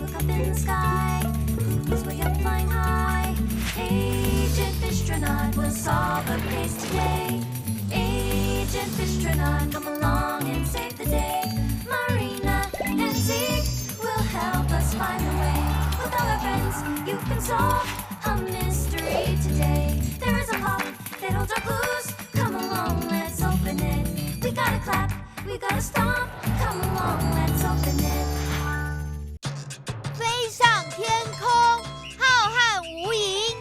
look up in the sky. Who's way up flying high? Agent Fistronaut will solve a case today. Agent Fistronaut, come along and save the day. Marina and Zeke will help us find the way. With all our friends, you can solve a mystery today. There is a pop that holds our clues. Come along, let's open it. We gotta clap, we gotta stomp. Come along, let's open it. 飞上天空，浩瀚无垠。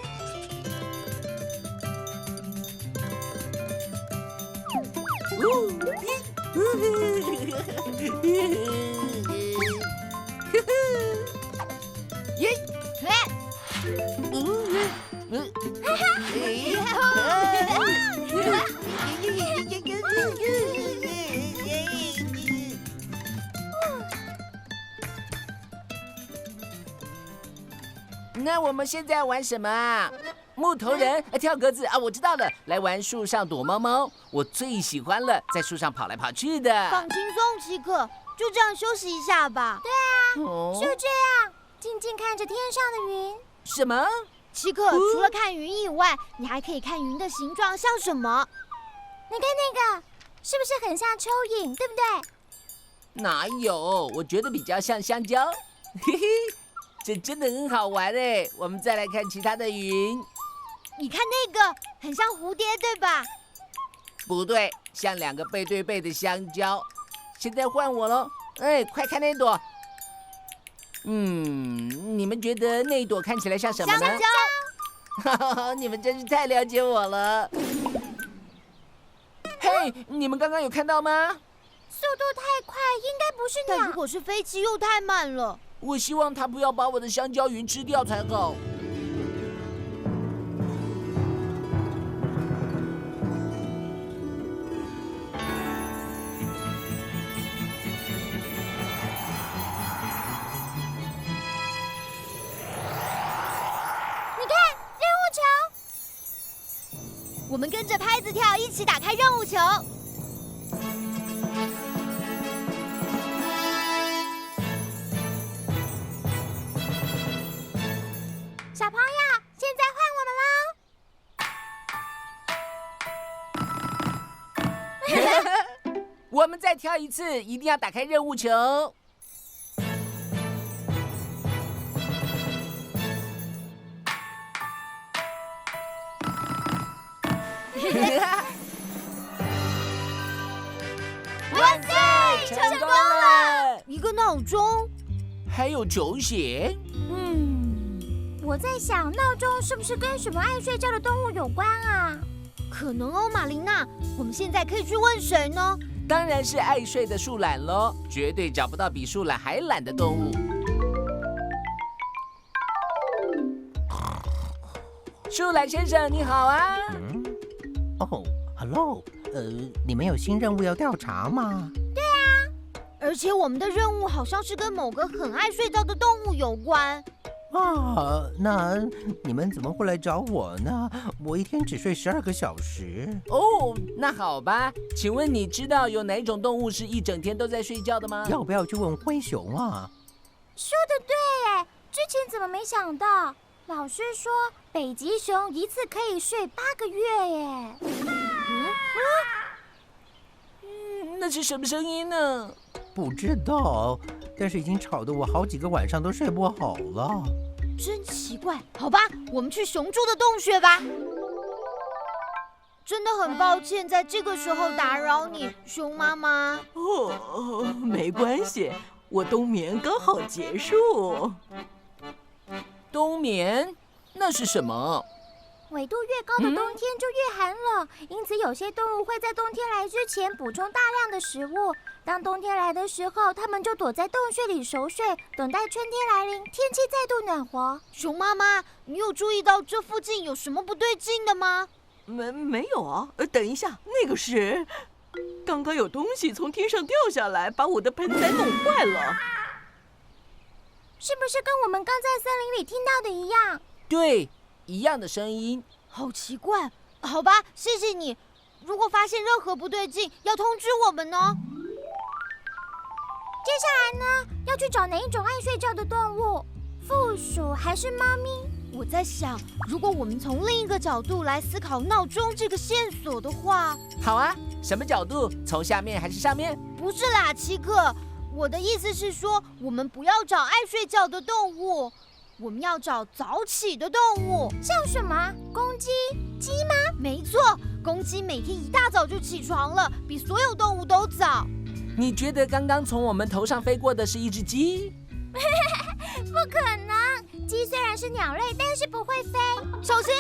那我们现在玩什么啊？木头人、跳格子啊，我知道了，来玩树上躲猫猫，我最喜欢了，在树上跑来跑去的。放轻松，奇可，就这样休息一下吧。对啊，就这样，静静看着天上的云。什么？奇可，除了看云以外，你还可以看云的形状像什么？你看那个，是不是很像蚯蚓，对不对？哪有？我觉得比较像香蕉。嘿嘿，这真的很好玩哎！我们再来看其他的云。你看那个，很像蝴蝶，对吧？不对，像两个背对背的香蕉。现在换我喽！哎，快看那朵。你们觉得那一朵看起来像什么呢？香蕉。你们真是太了解我了。嘿，你们刚刚有看到吗？速度太快，应该不是鸟。但如果是飞机，又太慢了。我希望它不要把我的香蕉云吃掉才好。我们跟着拍子跳，一起打开任务球。小朋友，现在换我们喽！我们再跳一次，一定要打开任务球。万岁！成功了！一个闹钟，还有球鞋。我在想，闹钟是不是跟什么爱睡觉的动物有关啊？可能哦，玛琳娜。我们现在可以去问谁呢？当然是爱睡的树懒喽，绝对找不到比树懒还懒的动物。树懒先生，你好啊！Hello，你们有新任务要调查吗？对啊，而且我们的任务好像是跟某个很爱睡觉的动物有关。那你们怎么会来找我呢？我一天只睡12个小时。哦，那好吧，请问你知道有哪种动物是一整天都在睡觉的吗？要不要去问灰熊啊？说得对哎，之前怎么没想到？老师说北极熊一次可以睡8个月耶。那是什么声音呢？不知道，但是已经吵得我好几个晚上都睡不好了。真奇怪。好吧，我们去熊住的洞穴吧。真的很抱歉，在这个时候打扰你，熊妈妈。没关系，我冬眠刚好结束。冬眠？那是什么？纬度越高的冬天就越寒冷，因此有些动物会在冬天来之前补充大量的食物。当冬天来的时候，它们就躲在洞穴里熟睡，等待春天来临，天气再度暖和。熊妈妈，你有注意到这附近有什么不对劲的吗？没有啊。等一下，那个是刚刚有东西从天上掉下来，把我的盆栽弄坏了。是不是跟我们刚在森林里听到的一样？对，一样的声音。好奇怪。好吧，谢谢你。如果发现任何不对劲，要通知我们哦。接下来呢，要去找哪一种爱睡觉的动物？老鼠还是猫咪？我在想，如果我们从另一个角度来思考闹钟这个线索的话，好啊，什么角度？从下面还是上面？不是啦，奇克，我的意思是说，我们不要找爱睡觉的动物，我们要找早起的动物。像什么？公鸡？鸡吗？没错，公鸡每天一大早就起床了，比所有动物都早。你觉得刚刚从我们头上飞过的是一只鸡？不可能，鸡虽然是鸟类，但是不会飞。小心！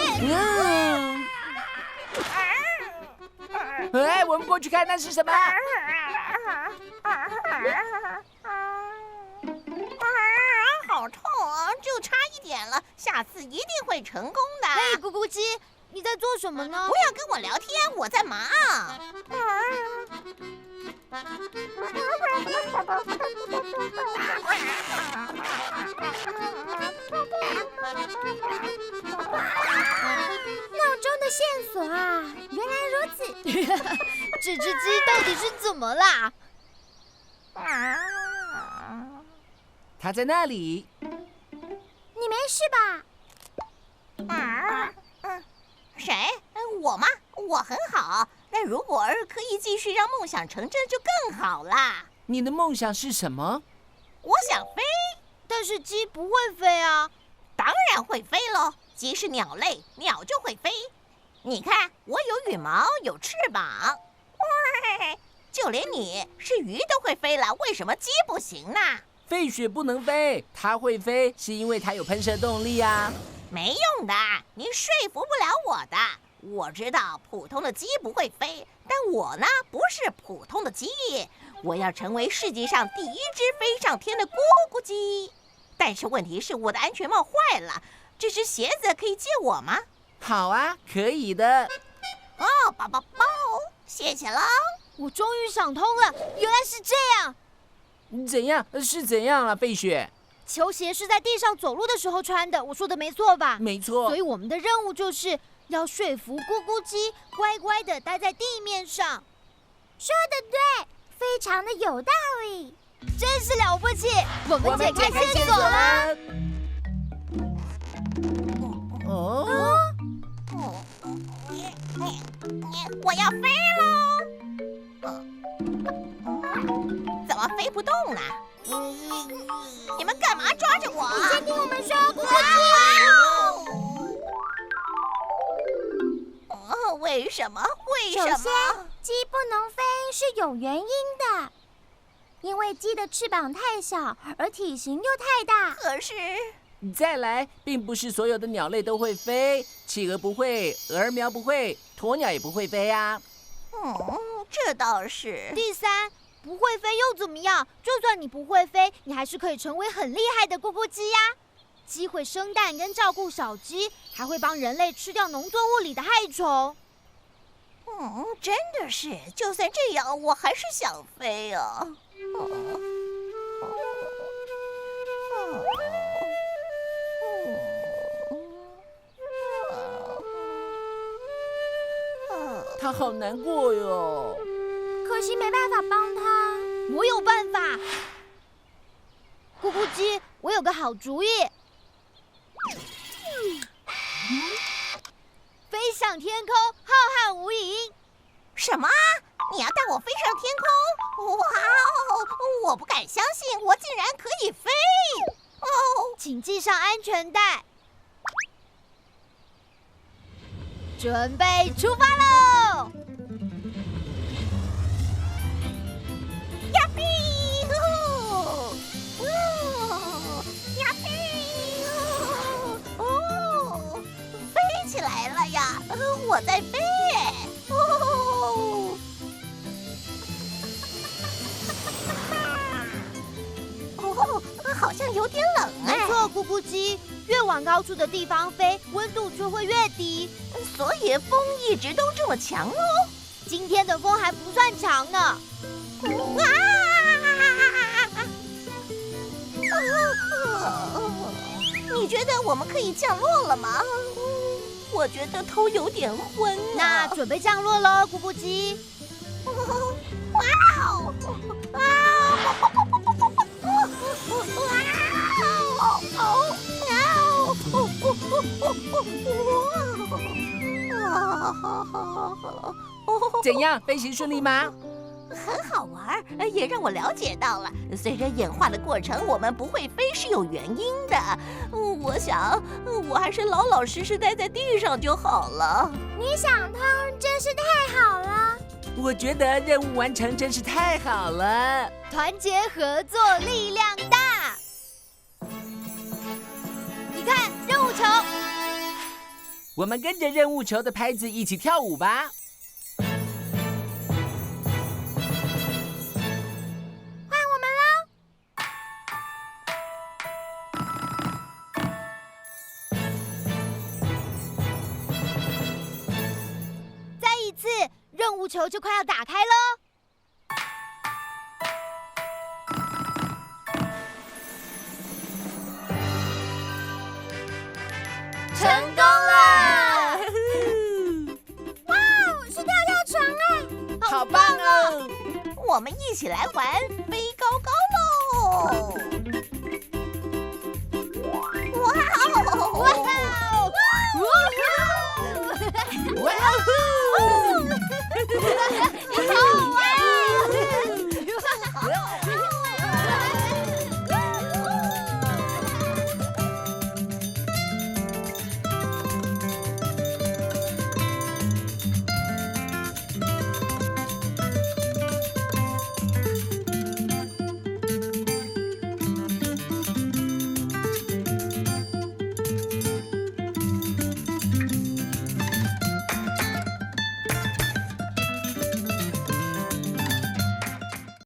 哎，我们过去看那是什么？好痛啊！就差一点了，下次一定会成功的。嘿，咕咕鸡，你在做什么呢？不要跟我聊天，我在忙。闹钟的线索啊，原来如此。这只鸡到底是怎么啦？它在那里。你没事吧？谁？我吗？我很好。但如果可以继续让梦想成真，就更好啦。你的梦想是什么？我想飞。但是鸡不会飞啊。当然会飞喽，鸡是鸟类，鸟就会飞。你看，我有羽毛，有翅膀。就连你是鱼都会飞了，为什么鸡不行呢？费雪不能飞，它会飞是因为它有喷射动力啊。没用的，你说服不了我的。我知道普通的鸡不会飞，但我呢不是普通的鸡，我要成为世界上第一只飞上天的咕咕鸡。但是问题是我的安全帽坏了，这只鞋子可以借我吗？好啊，可以的。哦，抱抱抱，谢谢喽。我终于想通了，原来是这样。怎样？是怎样了，费雪？球鞋是在地上走路的时候穿的，我说的没错吧？没错。所以我们的任务就是要说服咕咕鸡乖乖地待在地面上。说得对，非常的有道理，真是了不起！我们解开线索了。哦，我要飞喽！怎么飞不动呢？你们干嘛抓着我？你先听我们说，咕咕鸡。为什么？为什么？首先，鸡不能飞是有原因的，因为鸡的翅膀太小，而体型又太大。可是，再来，并不是所有的鸟类都会飞，企鹅不会，鹅儿苗不会，鸵鸟也不会飞啊。这倒是。第三，不会飞又怎么样？就算你不会飞，你还是可以成为很厉害的咕咕鸡呀。鸡会生蛋跟照顾小鸡，还会帮人类吃掉农作物里的害虫。真的是，就算这样，我还是想飞啊。它好难过哟。可惜没办法帮他。我有办法。咕咕鸡，我有个好主意。飞向天空，浩瀚无垠。什么？你要带我飞上天空？哇哦！我不敢相信，我竟然可以飞！哦，请系上安全带。准备出发喽！呀比！呀比！飞起来了呀！我在飞！好像有点冷哎。没错，咕咕鸡，越往高处的地方飞，温度就会越低。所以风一直都这么强哦。今天的风还不算强呢。你觉得我们可以降落了吗？我觉得头有点昏啊。那准备降落喽，咕咕鸡。哇哦！哇！怎样？飞行顺利吗？很好玩，也让我了解到了，随着演化的过程，我们不会飞是有原因的。我想，我还是老老实实待在地上就好了。你想通真是太好了。我觉得任务完成真是太好了。团结合作，力量大。你看，任务球。我们跟着任务球的拍子一起跳舞吧。任务球就快要打开喽！成功了！哇，是跳跳床哎，好棒哦！我们一起来玩